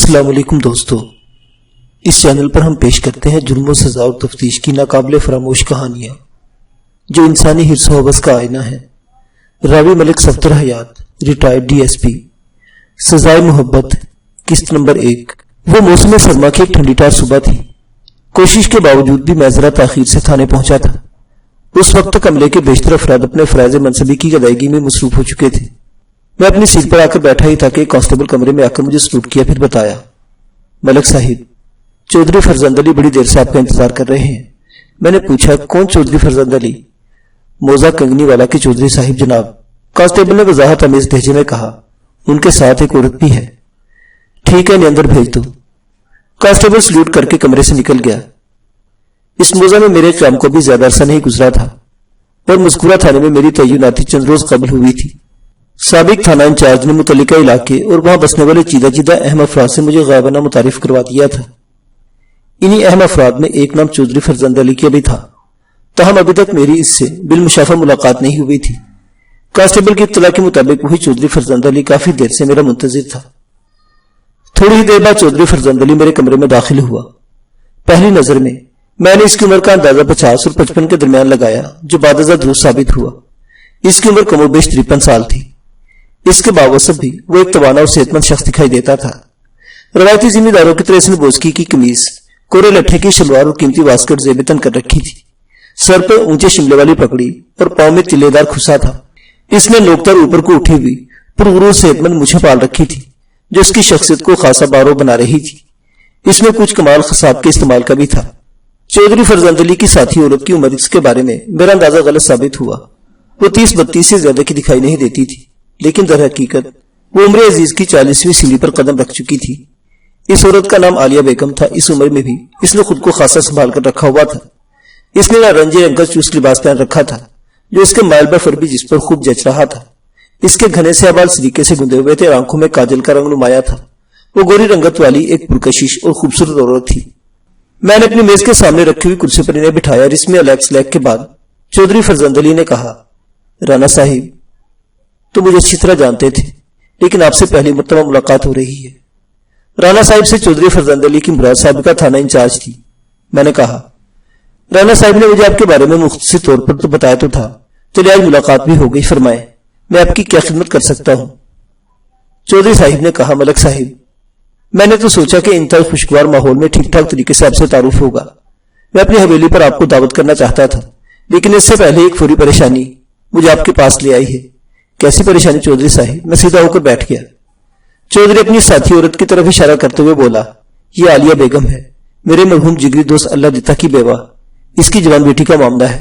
السلام علیکم دوستو، اس چینل پر ہم پیش کرتے ہیں جرم و سزا اور تفتیش کی ناقابل فراموش کہانیاں جو انسانی حرص و ہوس کا آئینہ ہے۔ راوی ملک صفدر حیات، ریٹائرڈ ڈی ایس پی۔ سزائے محبت، قسط نمبر 1۔ وہ موسم سرما کی ایک ٹھنڈی ٹار صبح تھی۔ کوشش کے باوجود بھی میں ذرا تاخیر سے تھانے پہنچا تھا۔ اس وقت تک عملے کے بیشتر افراد اپنے فرائض منصبی کی ادائیگی میں مصروف ہو چکے تھے۔ میں اپنی سیٹ پر آ کر بیٹھا ہی تھا کہ کانسٹیبل کمرے میں آ کر مجھے سلوٹ کیا، پھر بتایا، ملک صاحب، چودھری فرزند علی بڑی دیر سے آپ کا انتظار کر رہے ہیں۔ میں نے پوچھا، کون چودھری فرزند علی؟ موزہ کنگنی والا کے چودھری صاحب جناب، کانسٹیبل نے وضاحت آمیز لہجے میں کہا۔ ان کے ساتھ ایک عورت بھی ہے۔ ٹھیک ہے، انہیں اندر بھیج دو۔ کانسٹیبل سلوٹ کر کے کمرے سے نکل گیا۔ اس موزہ میں میرے قیام کو بھی زیادہ عرصہ نہیں گزرا تھا اور مذکورہ تھانے میں میری تعیناتی چند روز قبل ہوئی تھی۔ سابق تھانہ انچارج نے متعلقہ علاقے اور وہاں بسنے والے چیدہ اہم افراد سے مجھے غائبانہ متعارف کروا دیا تھا۔ انہی اہم افراد میں ایک نام چودھری فرزند علی کا بھی تھا، تاہم ابھی تک میری اس سے بالمشافہ ملاقات نہیں ہوئی تھی۔ کانسٹیبل کی اطلاع کے مطابق وہی چودھری فرزند علی کافی دیر سے میرا منتظر تھا۔ تھوڑی ہی دیر بعد چودھری فرزند علی میرے کمرے میں داخل ہوا۔ پہلی نظر میں نے اس کی عمر کا اندازہ 50 اور 55 کے درمیان لگایا، جو بعد ازاں درست ثابت ہوا۔ اس کی عمر کم و بیش 53 سال تھی۔ اس کے باوجود بھی وہ ایک توانا اور صحت مند شخص دکھائی دیتا تھا۔ روایتی ذمہ داروں کی طرح اس نے بوسکی کی قمیض، کورے لٹھے کی شلوار اور قیمتی واسکٹ زیب تن کر رکھی تھی۔ سر پر اونچے شملے والی پگڑی اور پاؤں میں تلے دار کھسا تھا۔ اس نے نوکتر اوپر کو اٹھی ہوئی پرغرور صحت مند مچھیں پال رکھی تھی، جو اس کی شخصیت کو خاصا بارو بنا رہی تھی۔ اس میں کچھ کمال خصاب کے استعمال کا بھی تھا۔ چودھری فرزند علی کی ساتھی عورت کی عمر اس کے بارے میں میرا اندازہ غلط ثابت ہوا۔ وہ 30-32 سے زیادہ کی دکھائی نہیں دیتی تھی، لیکن در حقیقت وہ عمر عزیز کی 40ویں سیڑھی پر قدم رکھ چکی تھی۔ اس عورت کا نام عالیہ بیگم تھا۔ اس عمر میں بھی اس نے خود کو خاصا سنبھال کر رکھا ہوا تھا۔ اس نے نارنجی رنگ کا چوس لباس پہن رکھا تھا، جو اس کے مائل بفر بھی جس پر خوب جچ رہا تھا۔ اس کے گھنے سے بال سلیقے سے گندے ہوئے تھے اور آنکھوں میں کاجل کا رنگ نمایاں تھا۔ وہ گوری رنگت والی ایک پرکشش اور خوبصورت عورت تھی۔ میں نے اپنی میز کے سامنے رکھی ہوئی کرسی پر انہیں بٹھایا اور اس میں الیکس لیک کے بعد چودھری فرزند علی نے کہا، رانا صاحب، تو مجھے اچھی طرح جانتے تھے، لیکن آپ سے پہلی مرتبہ ملاقات ہو رہی ہے۔ رانا صاحب سے چودھری فرزند علی کی مراد سابقہ تھانہ انچارج تھی۔ میں نے کہا، رانا صاحب نے مجھے آپ کے بارے میں مختصر طور پر تو بتایا تو تھا، چلے آج ملاقات بھی ہو گئی، فرمائیں میں آپ کی کیا خدمت کر سکتا ہوں؟ چودھری صاحب نے کہا، ملک صاحب، میں نے تو سوچا کہ انتہائی خوشگوار ماحول میں ٹھیک ٹھاک طریقے سے آپ سے تعارف ہوگا۔ میں اپنی حویلی پر آپ کو دعوت کرنا چاہتا تھا، لیکن اس سے پہلے ایک فوری پریشانی مجھے آپ کے پاس لے آئی ہے۔ کیسی پریشانی چودھری صاحب؟ میں سیدھا ہو کر بیٹھ گیا۔ چودھری اپنی ساتھی عورت کی طرف اشارہ کرتے ہوئے بولا، یہ عالیہ بیگم ہے، میرے مرحوم جگری دوست اللہ دتا کی بیوہ، اس کی جوان بیٹی کا معاملہ ہے۔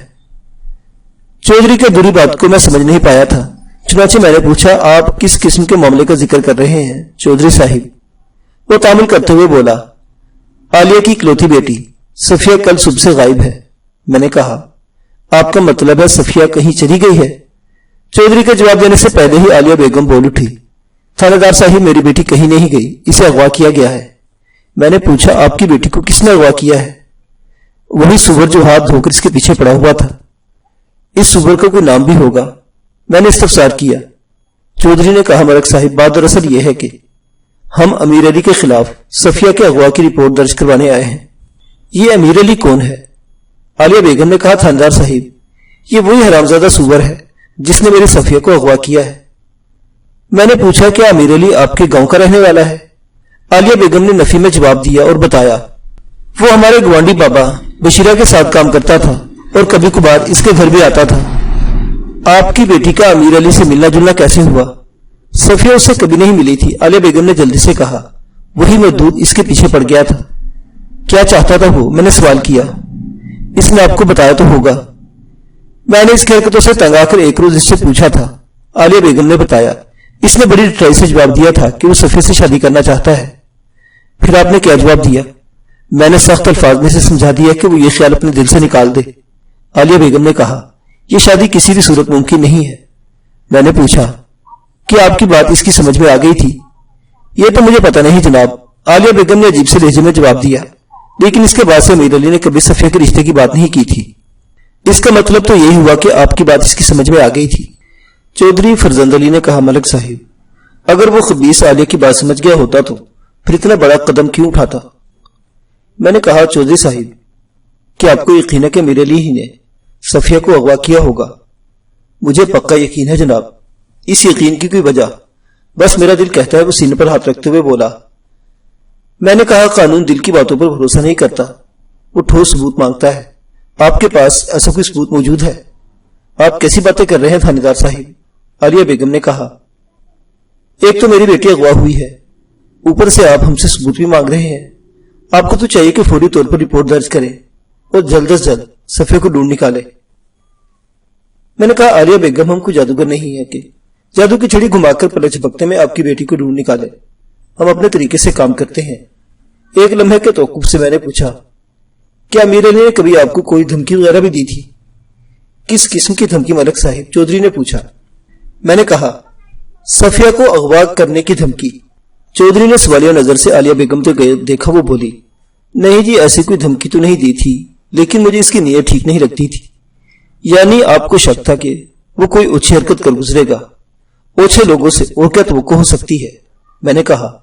چودھری کی بری بات کو میں سمجھ نہیں پایا تھا، چنانچہ میں نے پوچھا، آپ کس قسم کے معاملے کا ذکر کر رہے ہیں چودھری صاحب؟ وہ تعامل کرتے ہوئے بولا، عالیہ کی اکلوتی بیٹی صفیہ کل صبح سے غائب ہے۔ میں نے کہا، آپ کا مطلب ہے صفیہ کہیں چلی گئی ہے؟ چودھری کے جواب دینے سے پہلے ہی عالیہ بیگم بول اٹھی، تھانہ دار صاحب، میری بیٹی کہیں نہیں گئی، اسے اغوا کیا گیا ہے۔ میں نے پوچھا، آپ کی بیٹی کو کس نے اغوا کیا ہے؟ وہی سور جو ہاتھ دھو کر اس کے پیچھے پڑا ہوا تھا۔ اس سور کا کوئی نام بھی ہوگا؟ میں نے استفسار کیا۔ چودھری نے کہا، ملک صاحب، بات دراصل یہ ہے کہ ہم امیر علی کے خلاف صفیہ کے اغوا کی رپورٹ درج کروانے آئے ہیں۔ یہ امیر علی کون ہے؟ عالیہ بیگم نے کہا، تھانہ دار صاحب، یہ وہی حرامزادہ سور ہے جس نے میری صفیہ کو اغوا کیا ہے۔ میں نے پوچھا، کیا امیر علی آپ کے گاؤں کا رہنے والا ہے؟ عالیہ بیگم نے نفی میں جواب دیا اور بتایا، وہ ہمارے گوانڈی بابا بشیرہ کے ساتھ کام کرتا تھا اور کبھی کبھار اس کے گھر بھی آتا تھا۔ آپ کی بیٹی کا امیر علی سے ملنا جلنا کیسے ہوا؟ صفیہ اس سے کبھی نہیں ملی تھی، عالیہ بیگم نے جلدی سے کہا، وہی مردود اس کے پیچھے پڑ گیا تھا۔ کیا چاہتا تھا وہ؟ میں نے سوال کیا۔ اس نے آپ کو بتایا تو ہوگا۔ میں نے اس کی حرکتوں سے تنگ آ کر ایک روز اس سے پوچھا تھا۔ عالیہ بیگم نے بتایا، اس نے بڑی ڈٹائی سے جواب دیا تھا کہ وہ صفیہ سے شادی کرنا چاہتا ہے۔ پھر آپ نے کیا جواب دیا؟ میں نے سخت الفاظ میں سے سمجھا دیا کہ وہ یہ خیال اپنے دل سے نکال دے۔ عالیہ بیگم نے کہا، یہ شادی کسی بھی صورت ممکن نہیں ہے۔ میں نے پوچھا، کہ آپ کی بات اس کی سمجھ میں آ گئی تھی؟ یہ تو مجھے پتہ نہیں جناب، عالیہ بیگم نے عجیب سے لہجے میں جواب دیا، لیکن اس کے بعد سے امیر علی نے کبھی صفیہ کے رشتے کی بات نہیں کی تھی۔ اس کا مطلب تو یہی ہوا کہ آپ کی بات اس کی سمجھ میں آ گئی تھی۔ چودھری فرزند علی نے کہا، ملک صاحب، اگر وہ خبیث عالیہ کی بات سمجھ گیا ہوتا تو پھر اتنا بڑا قدم کیوں اٹھاتا؟ میں نے کہا چودھری صاحب کہ آپ کو یقین ہے کہ امیر علی ہی نے صفیہ کو اغوا کیا ہوگا؟ مجھے پکا یقین ہے جناب۔ اس یقین کی کوئی وجہ؟ بس میرا دل کہتا ہے۔ وہ سینے پر ہاتھ رکھتے ہوئے بولا۔ میں نے کہا قانون دل کی باتوں پر بھروسہ نہیں کرتا، وہ ٹھوس ثبوت مانگتا ہے۔ آپ کے پاس ایسا کوئی ثبوت موجود ہے؟ آپ کیسی باتیں کر رہے ہیں تھانے دار صاحب؟ عالیہ بیگم نے کہا۔ ایک تو میری بیٹی اغوا ہوئی ہے، اوپر سے آپ ہم سے ثبوت بھی مانگ رہے ہیں۔ آپ کو تو چاہیے کہ فوری طور پر رپورٹ درج کریں اور جلد از جلد صفیہ کو ڈھونڈ نکالے۔ میں نے کہا عالیہ بیگم ہم کوئی جادوگر نہیں ہے کہ جادو کی چھڑی گھما کر پلے جھپکتے میں آپ کی بیٹی کو ڈھونڈ نکالے۔ ہم اپنے طریقے سے کام کرتے ہیں۔ ایک لمحے کے توقف سے میں نے پوچھا، کیا امیر علی نے کبھی آپ کو کوئی دھمکی وغیرہ بھی دی تھی؟ کس قسم کی دھمکی ملک صاحب؟ چودھری نے پوچھا۔ میں نے کہا صفیہ کو اغوا کرنے کی دھمکی۔ چودھری نے سوالیہ نظر سے عالیہ بیگم کو دیکھا۔ وہ بولی، نہیں جی ایسی کوئی دھمکی تو نہیں دی تھی، لیکن مجھے اس کی نیت ٹھیک نہیں لگتی تھی۔ یعنی آپ کو شک تھا کہ وہ کوئی اوچھی حرکت کر گزرے گا؟ اوچھے لوگوں سے اور کیا توقع ہو سکتی ہے؟ میں نے کہا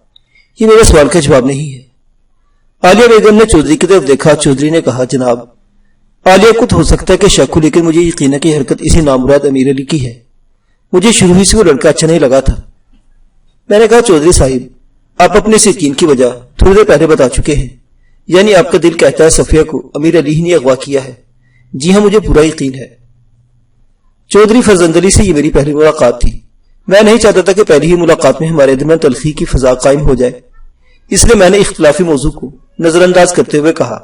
یہ میرے سوال کا جواب نہیں ہے۔ عالیہ بیگم نے چودھری کی طرف دیکھا۔ چودھری نے کہا جناب عالیہ کو تو ہو سکتا ہے کہ شک ہو، لیکن مجھے یقین ہے کہ حرکت اسی نامراد امیر علی کی ہے۔ مجھے شروع ہی سے وہ لڑکا اچھا نہیں لگا تھا۔ میں نے کہا چودھری صاحب آپ اپنے اس یقین کی وجہ تھوڑی دیر پہلے بتا چکے ہیں، یعنی آپ کا دل کہتا ہے صفیہ کو امیر علی ہی نے اغوا کیا ہے۔ جی ہاں مجھے پورا یقین ہے۔ چودھری فرزند علی سے یہ میری پہلی ملاقات تھی۔ میں نہیں چاہتا تھا کہ پہلی ہی ملاقات میں ہمارے درمیان تلخی کی فضا قائم ہو جائے، اس لیے میں نے اختلافی موضوع کو نظر انداز کرتے ہوئے کہا،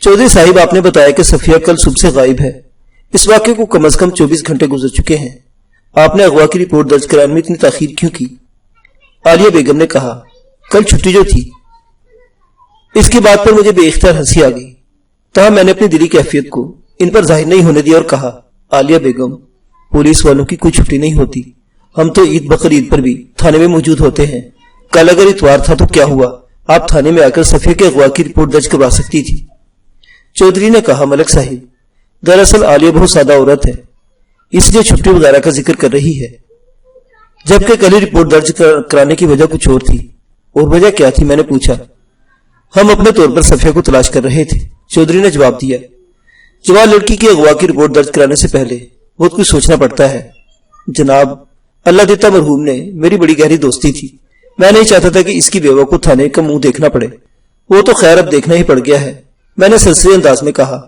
چودھری صاحب آپ نے بتایا کہ صفیہ کل صبح سے غائب ہے۔ اس واقعے کو کم از کم 24 گھنٹے گزر چکے ہیں۔ آپ نے اغوا کی رپورٹ درج کرانے میں اتنی تاخیر کیوں کی؟ عالیہ بیگم نے کہا، کل چھٹی جو تھی۔ اس کی بات پر مجھے بے اختیار ہنسی آ گئی، تاہم میں نے اپنی دلی کیفیت کو ان پر ظاہر نہیں ہونے دیا اور کہا، عالیہ بیگم پولیس والوں کی کوئی چھٹی نہیں ہوتی، ہم تو عید بقرعید پر بھی تھانے میں موجود ہوتے ہیں۔ کل اگر اتوار تھا تو کیا ہوا، آپ تھانے میں آ کر صفیہ کے اغوا کی رپورٹ درج کروا سکتی تھی۔ چودھری نے کہا، ملک صاحب دراصل عالیہ بہت سادہ عورت ہے، اس لیے چھٹی وغیرہ کا ذکر کر رہی ہے، جبکہ کل ہی رپورٹ درج کرانے کی وجہ کچھ اور تھی۔ اور وجہ کیا تھی؟ میں نے پوچھا۔ ہم اپنے طور پر صفیہ کو تلاش کر رہے تھے، چودھری نے جواب دیا۔ جوان لڑکی کی اغوا کی رپورٹ درج کرانے سے پہلے بہت کچھ سوچنا پڑتا ہے جناب۔ اللہ دیتا مرحوم نے میری بڑی گہری دوستی تھی، میں نہیں چاہتا تھا کہ اس کی بیوہ کو تھانے کا منہ دیکھنا پڑے۔ وہ تو خیر اب دیکھنا ہی پڑ گیا ہے۔ میں نے سرسری انداز میں کہا،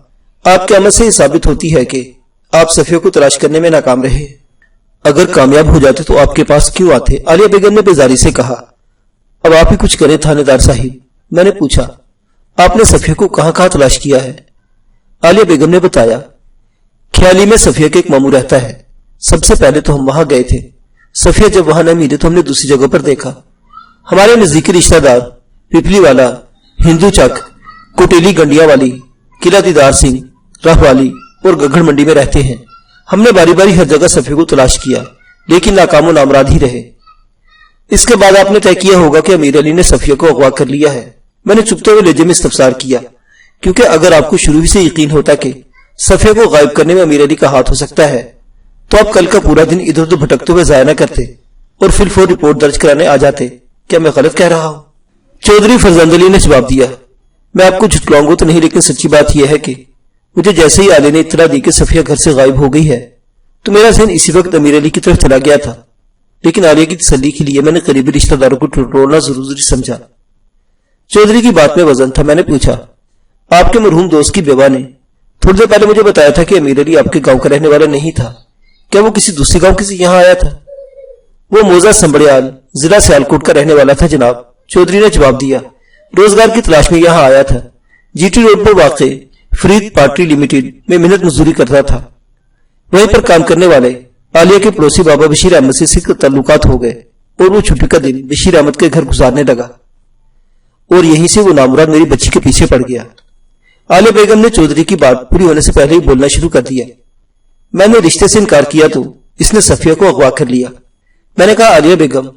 آپ کے عمل سے یہ ثابت ہوتی ہے کہ آپ صفیہ کو تلاش کرنے میں ناکام رہے۔ اگر کامیاب ہو جاتے تو آپ کے پاس کیوں آتے؟ عالیہ بیگم نے بیزاری سے کہا۔ اب آپ ہی کچھ کریں تھانے دار صاحب۔ میں نے پوچھا، آپ نے صفیہ کو کہاں کہاں تلاش کیا ہے؟ عالیہ بیگم نے بتایا، خیالی میں صفیہ کے ایک ماموں رہتا ہے، سب سے پہلے تو ہم وہاں گئے تھے۔ صفیہ جب وہاں نہ ملی تو ہم نے دوسری جگہ پر دیکھا۔ ہمارے نزدیکی رشتہ دار پپلی والا، ہندو چک، کوٹیلی گنڈیا والی، قلعہ دیدار سنگھ، راہ والی اور گگھڑ منڈی میں رہتے ہیں۔ ہم نے باری باری ہر جگہ صفیہ کو تلاش کیا، لیکن ناکام و نامراد ہی رہے۔ اس کے بعد آپ نے طے کیا ہوگا کہ امیر علی نے صفیہ کو اغوا کر لیا ہے۔ میں نے چپتے ہوئے لہجے میں استفسار کیا، کیونکہ اگر آپ کو شروع سے یقین ہوتا کہ صفیہ کو غائب کرنے میں امیر علی کا ہاتھ ہو سکتا ہے تو آپ کل کا پورا دن ادھر ادھر بھٹکتے ہوئے ضائع نہ کرتے اور فی الفور رپورٹ درج کرانے آ جاتے۔ کیا میں غلط کہہ رہا ہوں؟ چودھری فرزند علی نے جواب دیا، میں آپ کو جھٹلاؤں گا تو نہیں، لیکن سچی بات یہ ہے کہ مجھے جیسے ہی عالیہ نے اطلاع دی کہ صفیہ گھر سے غائب ہو گئی ہے تو میرا ذہن اسی وقت امیر علی کی طرف چلا گیا تھا، لیکن عالیہ کی تسلی کے لیے میں نے قریبی رشتہ داروں کو ٹٹولنا ضروری سمجھا۔ چودھری کی بات میں وزن تھا۔ میں نے پوچھا، آپ کے مرحوم دوست کی بیوہ نے تھوڑی دیر پہلے مجھے بتایا تھا کہ امیر علی آپ کے گاؤں کا رہنے والا نہیں تھا، کیا وہ کسی دوسرے گاؤں سے یہاں آیا تھا؟ وہ موزہ سنبڑیال ضلع سیالکوٹ کا رہنے والا تھا جناب، چودھری نے جواب دیا۔ روزگار کی تلاش میں یہاں آیا تھا، جی ٹی روڈ پر واقع فرید پارٹی لمیٹڈ میں محنت مزدوری کرتا تھا۔ وہیں پر کام کرنے والے عالیہ کے پڑوسی بابا بشیر احمد سے اس کے تعلقات ہو گئے اور وہ چھٹی کا دن بشیر احمد کے گھر گزارنے لگا اور یہیں سے وہ نامراد میری بچی کے پیچھے پڑ گیا۔ عالیہ بیگم نے چودھری کی بات پوری ہونے سے پہلے ہی بولنا شروع کر دیا۔ میں نے رشتے سے انکار کیا تو اس نے صفیہ کو اغوا کر لیا۔ میں نے کہا، عالیہ بیگم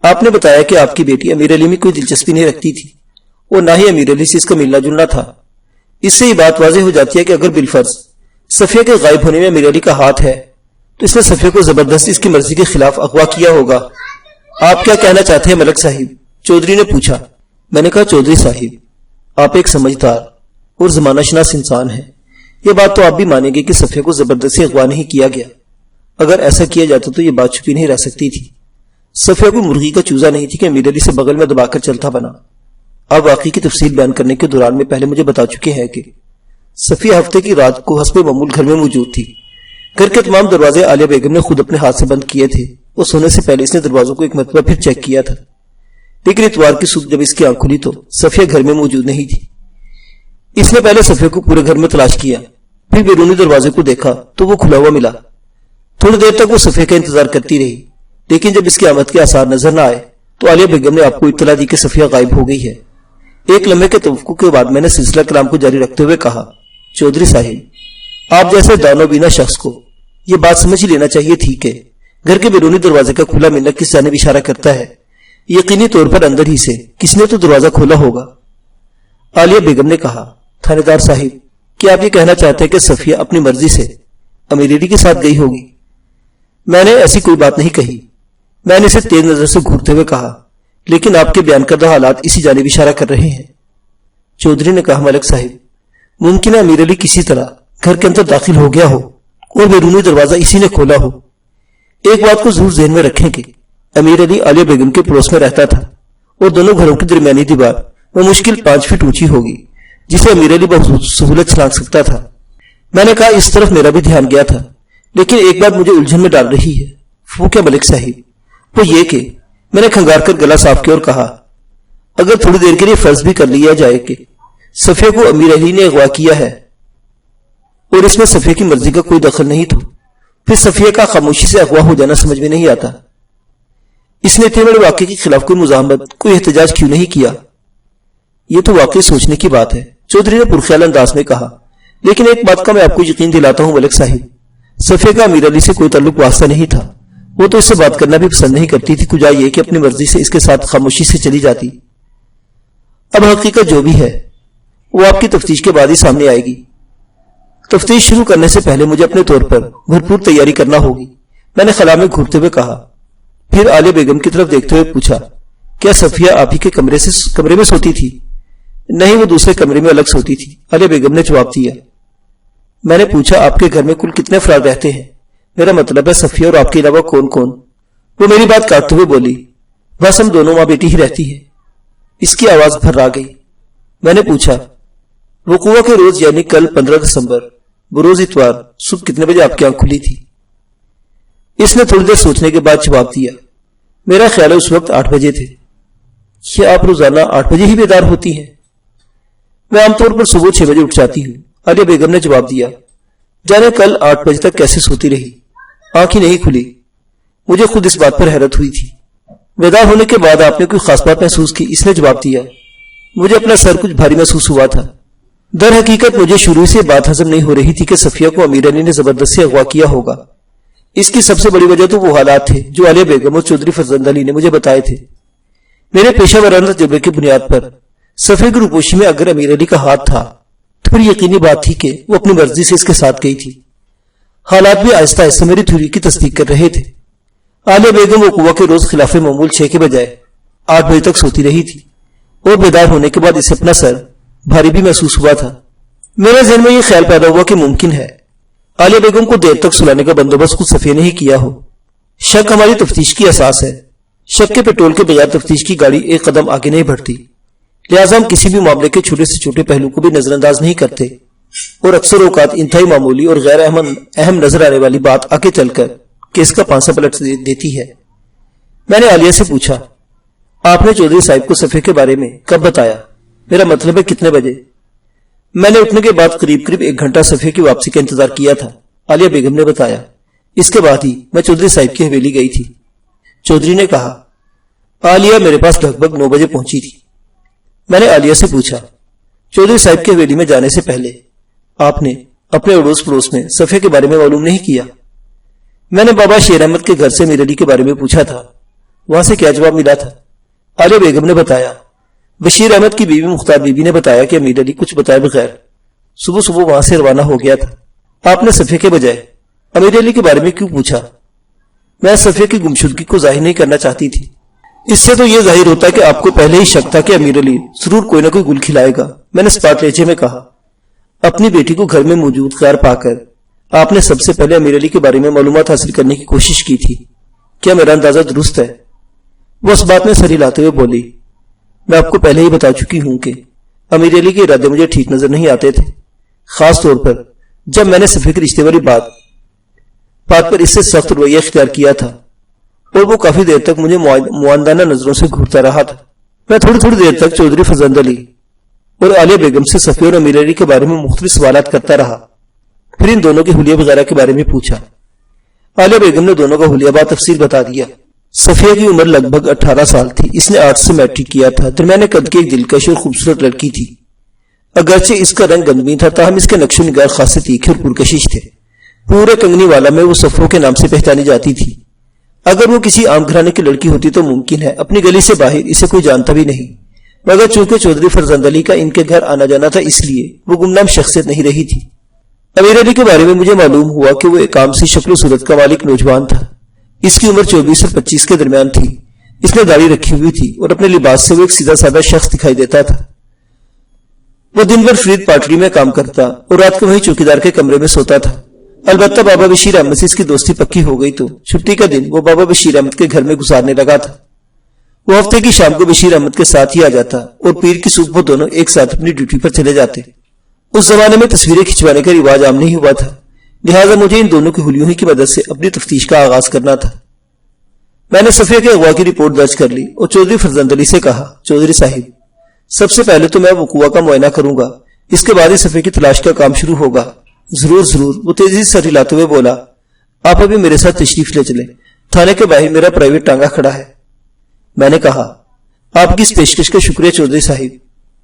آپ نے بتایا کہ آپ کی بیٹی امیر علی میں کوئی دلچسپی نہیں رکھتی تھی اور نہ ہی امیر علی سے اس کا ملنا جلنا تھا۔ اس سے یہ بات واضح ہو جاتی ہے کہ اگر بالفرض صفیہ کے غائب ہونے میں امیر علی کا ہاتھ ہے تو اس نے صفیہ کو زبردست اس کی مرضی کے خلاف اغوا کیا ہوگا۔ آپ کیا کہنا چاہتے ہیں ملک صاحب؟ چودھری نے پوچھا۔ میں نے کہا چودھری صاحب آپ ایک سمجھدار اور زمانہ شناس انسان ہیں، یہ بات تو آپ بھی مانیں گے کہ صفیہ کو زبردستی اغوا نہیں کیا گیا۔ اگر ایسا کیا جاتا تو یہ بات چھپی نہیں رہ سکتی تھی۔ صفیہ کوئی مرغی کا چوزا نہیں تھی کہ امیر علی سے بغل میں دبا کر چلتا بنا۔ آپ واقعی کی تفصیل بیان کرنے کے دوران میں پہلے مجھے بتا چکے ہیں کہ صفیہ ہفتے کی رات کو حسب معمول گھر میں موجود تھی۔ گھر کے تمام دروازے عالیہ بیگم نے خود اپنے ہاتھ سے بند کیے تھے اور سونے سے پہلے اس نے دروازوں کو ایک مرتبہ پھر چیک کیا تھا، لیکن اتوار کی صبح جب اس کی آنکھ کھلی تو صفیہ گھر میں موجود نہیں تھی۔ اس نے پہلے صفیہ کو پورے گھر میں تلاش کیا، پھر بیرونی دروازے کو دیکھا تو وہ کھلا ہوا ملا۔ تھوڑی دیر تک وہ صفیہ کا انتظار کرتی رہی، لیکن جب اس کی آمد کے آثار نظر نہ آئے تو عالیہ بیگم نے آپ کو اطلاع دی کہ صفیہ غائب ہو گئی ہے۔ ایک لمحے کے توقع کے بعد میں نے سلسلہ کلام کو جاری رکھتے ہوئے کہا، چودھری صاحب آپ جیسے دانو بینا شخص کو یہ بات سمجھ لینا چاہیے تھی کہ گھر کے بیرونی دروازے کا کھلا ملنا کس جانب اشارہ کرتا ہے۔ یقینی طور پر اندر ہی سے کس نے تو دروازہ کھولا ہوگا۔ عالیہ بیگم نے کہا، تھانے دار صاحب کیا آپ یہ کہنا چاہتے ہیں کہ صفیہ اپنی مرضی سے امیر علی کے ساتھ گئی ہوگی؟ میں نے ایسی کوئی بات نہیں کہی، میں نے اسے تیز نظر سے گھورتے ہوئے کہا، لیکن آپ کے بیان کردہ حالات اسی جانب اشارہ کر رہے ہیں۔ چودھری نے کہا، ملک صاحب ممکن ہے امیر علی کسی طرح گھر کے اندر داخل ہو گیا ہو اور بیرونی دروازہ اسی نے کھولا ہو۔ ایک بات کو ضرور ذہن میں رکھیں کہ امیر علی عالیہ بیگم کے پڑوس میں رہتا تھا اور دونوں گھروں کی درمیانی دیوار وہ مشکل 5 فٹ اونچی ہوگی جسے امیر علی بہت سہولت چھلانگ سکتا تھا۔ میں نے کہا، اس طرف میرا بھی دھیان گیا تھا، لیکن ایک بات مجھے الجھن میں ڈال رہی ہے۔ وہ کیا ملک صاحب؟ وہ یہ کہ میں نے کھنگار کر گلا صاف کیا اور کہا، اگر تھوڑی دیر کے لیے فرض بھی کر لیا جائے کہ صفیہ کو امیر علی نے اغوا کیا ہے اور اس میں صفیہ کی مرضی کا کوئی دخل نہیں تو پھر صفیہ کا خاموشی سے اغوا ہو جانا سمجھ میں نہیں آتا۔ اس نے اتنے بڑے واقعے کے خلاف کوئی مزاحمت، کوئی احتجاج کیوں نہیں کیا؟ یہ تو واقعی سوچنے کی بات ہے، چودھری نے پرخیال انداز میں کہا، لیکن ایک بات کا میں آپ کو یقین دلاتا ہوں ملک صاحب، صفیہ کا امیر علی سے کوئی تعلق واسطہ نہیں تھا۔ وہ تو اس سے بات کرنا بھی پسند نہیں کرتی تھی، کجا یہ کہ اپنی مرضی سے اس کے ساتھ خاموشی سے چلی جاتی۔ اب حقیقت جو بھی ہے وہ آپ کی تفتیش کے بعد ہی سامنے آئے گی۔ تفتیش شروع کرنے سے پہلے مجھے اپنے طور پر بھرپور تیاری کرنا ہوگی، میں نے خلا میں گھورتے ہوئے کہا۔ پھر عالیہ بیگم کی طرف دیکھتے ہوئے پوچھا، کیا صفیہ آپ ہی کے کمرے میں سوتی تھی؟ نہیں، وہ دوسرے کمرے میں الگ سوتی تھی، عالیہ بیگم نے جواب دیا۔ میں نے پوچھا، آپ کے گھر میں کل کتنے افراد رہتے ہیں؟ میرا مطلب ہے صفیہ اور آپ کے علاوہ کون کون؟ وہ میری بات کاٹتے ہوئے بولی، بس ہم دونوں ماں بیٹی ہی رہتی ہے۔ اس کی آواز بھر آ گئی۔ میں نے پوچھا، وقوع کے روز یعنی کل 15 دسمبر بروز اتوار صبح کتنے بجے آپ کی آنکھ کھلی تھی؟ اس نے تھوڑی دیر سوچنے کے بعد جواب دیا، میرا خیال ہے اس وقت 8 بجے تھے۔ کیا آپ روزانہ 8 بجے ہی بیدار ہوتی ہیں؟ میں عام طور پر صبح 6 بجے اٹھ جاتی ہوں، عالیہ بیگم نے جواب دیا۔ جانے کل 8 بجے تک کیسے سوتی رہی، آنکھ ہی نہیں کھلی۔ مجھے خود اس بات پر حیرت ہوئی تھی۔ بیدار ہونے کے بعد آپ نے کوئی خاص بات محسوس کی؟ اس نے جواب دیا، مجھے اپنا سر کچھ بھاری محسوس ہوا تھا۔ در حقیقت مجھے شروع سے بات ہضم نہیں ہو رہی تھی کہ صفیہ کو امیر علی نے زبردستی اغوا کیا ہوگا۔ اس کی سب سے بڑی وجہ تو وہ حالات تھے جو عالیہ بیگم اور چودھری فرزند علی نے مجھے بتائے تھے۔ میرے پیشہ ورانہ تجربے کی بنیاد پر صفیہ کی روپوشی میں اگر امیر علی کا ہاتھ تھا تو پھر یقینی بات تھی کہ وہ اپنی مرضی سے اس کے ساتھ گئی تھی۔ حالات بھی آہستہ آہستہ میری تھیوری کی تصدیق کر رہے تھے۔ عالیہ بیگم وقوع کے روز خلاف معمول 6 کے بجائے 8 بجے تک سوتی رہی تھی اور بیدار ہونے کے بعد اسے اپنا سر بھاری بھی محسوس ہوا تھا۔ میرے ذہن میں یہ خیال پیدا ہوا کہ ممکن ہے عالیہ بیگم کو دیر تک سلانے کا بندوبست خود صفیہ نے ہی کیا ہو۔ شک ہماری تفتیش کی اساس ہے، شک کے پیٹرول کے بغیر تفتیش کی گاڑی ایک قدم آگے نہیں بڑھتی، لہٰذا ہم کسی بھی معاملے کے چھوٹے سے چھوٹے پہلو کو بھی نظر انداز نہیں کرتے اور اکثر اوقات انتہائی معمولی اور غیر اہم نظر آنے والی بات آگے چل کر کیس کا پانسا پلٹ دیتی ہے۔ میں نے عالیہ سے پوچھا، آپ نے چودھری صاحب کو صفیہ کے بارے میں کب بتایا؟ میرا مطلب ہے کتنے بجے؟ میں نے اٹھنے کے بعد قریب 1 گھنٹہ صفیہ کی واپسی کا انتظار کیا تھا، عالیہ بیگم نے بتایا۔ اس کے بعد ہی میں چودھری صاحب کی حویلی گئی تھی۔ چودھری نے کہا، عالیہ میرے پاس لگ بھگ 9 بجے پہنچی تھی۔ میں نے عالیہ سے پوچھا، چودھری صاحب کی حویلی میں جانے سے پہلے آپ نے اپنے اڑوس پڑوس میں صفیہ کے بارے میں معلوم نہیں کیا؟ میں نے بابا شیر احمد کے گھر سے امیر علی کے بارے میں پوچھا تھا، وہاں سے کیا جواب ملا تھا؟ عالیہ بیگم نے بتایا، بشیر احمد کی بیوی مختار بیوی نے بتایا کہ امیر علی کچھ بتائے بغیر صبح صبح وہاں سے روانہ ہو گیا تھا۔ آپ نے صفیہ کے بجائے امیر علی کے بارے میں کیوں پوچھا؟ میں صفیہ کی گمشدگی کو ظاہر نہیں کرنا چاہتی تھی۔ اس سے تو یہ ظاہر ہوتا ہے کہ آپ کو پہلے ہی شک تھا کہ امیر علی ضرور کوئی نہ کوئی گل کھلائے گا، میں نے سپاٹ لہجے میں کہا۔ اپنی بیٹی کو گھر میں موجود غیر پا کر آپ نے سب سے پہلے امیر علی کے بارے میں معلومات حاصل کرنے کی کوشش کی تھی، کیا میرا اندازہ درست ہے؟ وہ اس بات میں سر ہلاتے ہوئے بولی، میں آپ کو پہلے ہی بتا چکی ہوں کہ امیر علی کے ارادے مجھے ٹھیک نظر نہیں آتے تھے، خاص طور پر جب میں نے صفیہ کے رشتے والی بات پر اس سے سخت رویہ اختیار کیا تھا اور وہ کافی دیر تک مجھے معاندانہ نظروں سے گھورتا رہا تھا۔ میں تھوڑی دیر تک چودھری فرزند علی اور عالیہ بیگم سے صفیہ اور امیر علی کے بارے میں مختلف سوالات کرتا رہا، پھر ان دونوں کے حلیہ وغیرہ کے بارے میں پوچھا۔ عالیہ بیگم نے دونوں کا حلیہ بات تفصیل بتا دیا۔ صفیہ کی عمر لگ بھگ 18 سال تھی، اس نے آرٹس سے میٹرک کیا تھا، درمیانے قد کی ایک دلکش اور خوبصورت لڑکی تھی۔ اگرچہ اس کا رنگ گندمی تھا، تاہم اس کے نقش و نگار خاصے تیکھے اور پرکشش تھے۔ پورے کنگنی والا میں وہ صفو کے نام سے پہچانی جاتی تھی۔ اگر وہ کسی عام گھرانے کی لڑکی ہوتی تو ممکن ہے اپنی گلی سے باہر اسے کوئی جانتا بھی نہیں، مگر چونکہ چودھری فرزند علی کا ان کے گھر آنا جانا تھا، اس لیے وہ گمنام شخصیت نہیں رہی تھی۔ امیر علی کے بارے میں مجھے معلوم ہوا کہ وہ ایک عام سی شکل و صورت کا مالک نوجوان تھا۔ اس کی عمر 24 اور 25 کے درمیان تھی۔ اس نے داڑھی رکھی ہوئی تھی اور اپنے لباس سے وہ ایک سیدھا سادہ شخص دکھائی دیتا تھا۔ وہ دن بھر فرید پاٹری میں کام کرتا اور رات کو وہیں چوکیدار کے کمرے میں سوتا تھا۔ البتہ بابا بشیر احمد سے اس کی دوستی پکی ہو گئی تو چھٹی کا دن وہ بابا بشیر احمد کے گھر میں گزارنے لگا تھا۔ وہ ہفتے کی شام کو بشیر احمد کے ساتھ ہی آ جاتا اور پیر کی صبح وہ دونوں ایک ساتھ اپنی ڈیوٹی پر چلے جاتے۔ اس زمانے میں تصویریں کھنچوانے کا رواج عام نہیں ہوا تھا، لہٰذا مجھے ان دونوں کی حلیوں ہی کی مدد سے اپنی تفتیش کا آغاز کرنا تھا۔ میں نے صفیہ کے اغوا کی رپورٹ درج کر لی اور چودھری فرزند علی سے کہا، چودھری صاحب، سب سے پہلے تو میں وقوع کا معائنہ کروں گا، اس کے بعد ہی صفیہ کی تلاش کا کام شروع ہوگا۔ ضرور ضرور، وہ تیزی سے سر ہلاتے ہوئے بولا، آپ ابھی میرے ساتھ تشریف لے چلیں، تھانے کے باہر میرا پرائیویٹ ٹانگا کھڑا ہے۔ میں نے کہا، آپ کی اس پیشکش کا شکریہ چودھری صاحب،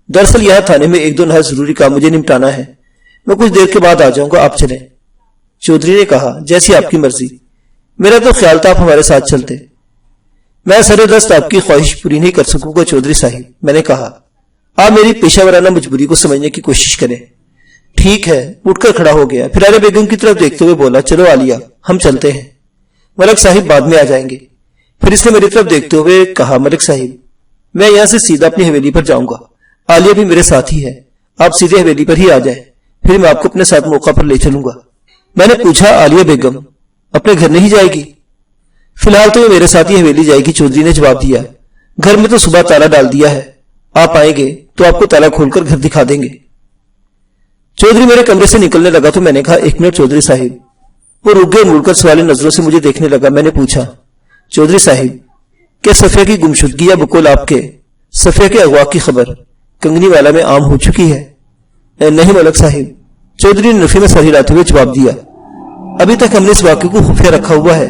دراصل یہاں تھانے میں ایک دو نہایت ضروری کام مجھے نمٹانا ہے، میں کچھ دیر کے بعد آ جاؤں گا، آپ چلیں۔ چودھری نے کہا، جیسی آپ کی مرضی، میرا تو خیال تھا آپ ہمارے ساتھ چلتے۔ میں سر دست آپ کی خواہش پوری نہیں کر سکوں گا چودھری صاحب، میں نے کہا، آپ میری پیشہ ورانہ مجبوری کو سمجھنے کی کوشش کریں۔ ٹھیک ہے، اٹھ کر کھڑا ہو گیا، پھر عالیہ بیگم کی طرف دیکھتے ہوئے بولا، چلو عالیہ، ہم چلتے ہیں، ملک صاحب بعد میں آ جائیں گے۔ پھر اس نے میری طرف دیکھتے ہوئے کہا، ملک صاحب، میں یہاں سے سیدھا اپنی حویلی پر جاؤں گا، عالیہ بھی میرے ساتھ ہی ہے، آپ سیدھے حویلی پر ہی آ جائیں، پھر میں آپ کو اپنے ساتھ موقع پر لے چلوں گا۔ میں نے پوچھا، عالیہ بیگم اپنے گھر نہیں جائے گی؟ فی الحال تو یہ میرے ساتھ ہی حویلی جائے گی، چودھری نے جواب دیا، گھر میں تو صبح تالا ڈال دیا ہے، آپ آئیں گے تو آپ کو تالا کھول کر گھر دکھا دیں گے۔ چودھری میرے کمرے سے نکلنے لگا تو میں نے کہا، ایک منٹ چودھری صاحب۔ وہ رک گئے، مڑ کر سوالی نظروں سے مجھے دیکھنے لگا۔ میں نے پوچھا، چودھری صاحب، کیا صفیہ کی گمشدگی یا بقول آپ کے صفیہ کے اغوا کی خبر کنگنی والا میں عام ہو چکی ہے؟ نہیں ملک صاحب، چودھری نے نفی میں سر ہلاتے ہوئے جواب دیا، ابھی تک ہم نے اس واقعے کو خفیہ رکھا ہوا ہے۔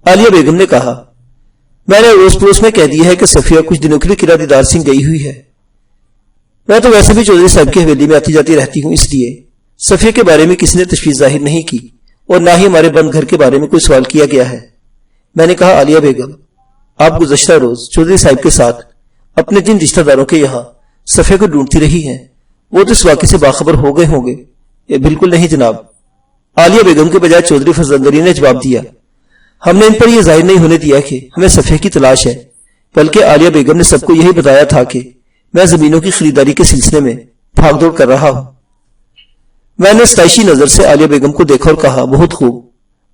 عالیہ بیگم نے کہا، میں نے روز پڑوس میں کہہ دیا ہے کہ صفیہ کچھ دنوں کے لیے قلعہ دیدار سنگھ گئی ہوئی ہے۔ میں تو ویسے بھی چودھری صاحب کی حویلی میں آتی جاتی رہتی ہوں، اس لیے صفیہ کے بارے میں کسی نے تشویش ظاہر نہیں کی اور نہ ہی ہمارے بند گھر کے بارے میں کوئی سوال کیا گیا ہے۔ میں نے کہا، عالیہ بیگم، آپ گزشتہ روز چودھری صاحب کے ساتھ اپنے جن رشتہ داروں کے یہاں صفیہ کو ڈھونڈتی رہی ہیں، وہ تو اس واقعے سے باخبر ہو گئے ہوں گے؟ بالکل نہیں جناب، عالیہ بیگم کے بجائے چودھری فرزند علی نے جواب دیا، ہم نے ان پر یہ ظاہر نہیں ہونے دیا کہ ہمیں صفیہ کی تلاش ہے، بلکہ عالیہ بیگم نے سب کو یہی بتایا تھا کہ میں زمینوں کی خریداری کے سلسلے میں بھاگ دوڑ کر رہا ہوں۔ میں نے ستائشی نظر سے عالیہ بیگم کو دیکھا اور کہا، بہت خوب،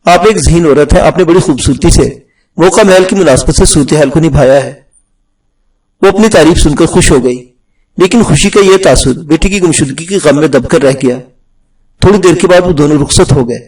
آپ ایک ذہین عورت ہیں، آپ نے بڑی خوبصورتی سے موقع محل کی مناسبت سے صورتحال کو نبھایا ہے۔ وہ اپنی تعریف سن کر خوش ہو گئی، لیکن خوشی کا یہ تاثر بیٹی کی گمشدگی کے غم میں دب کر رہ گیا۔ تھوڑی دیر کے بعد وہ دونوں رخصت ہو گئے۔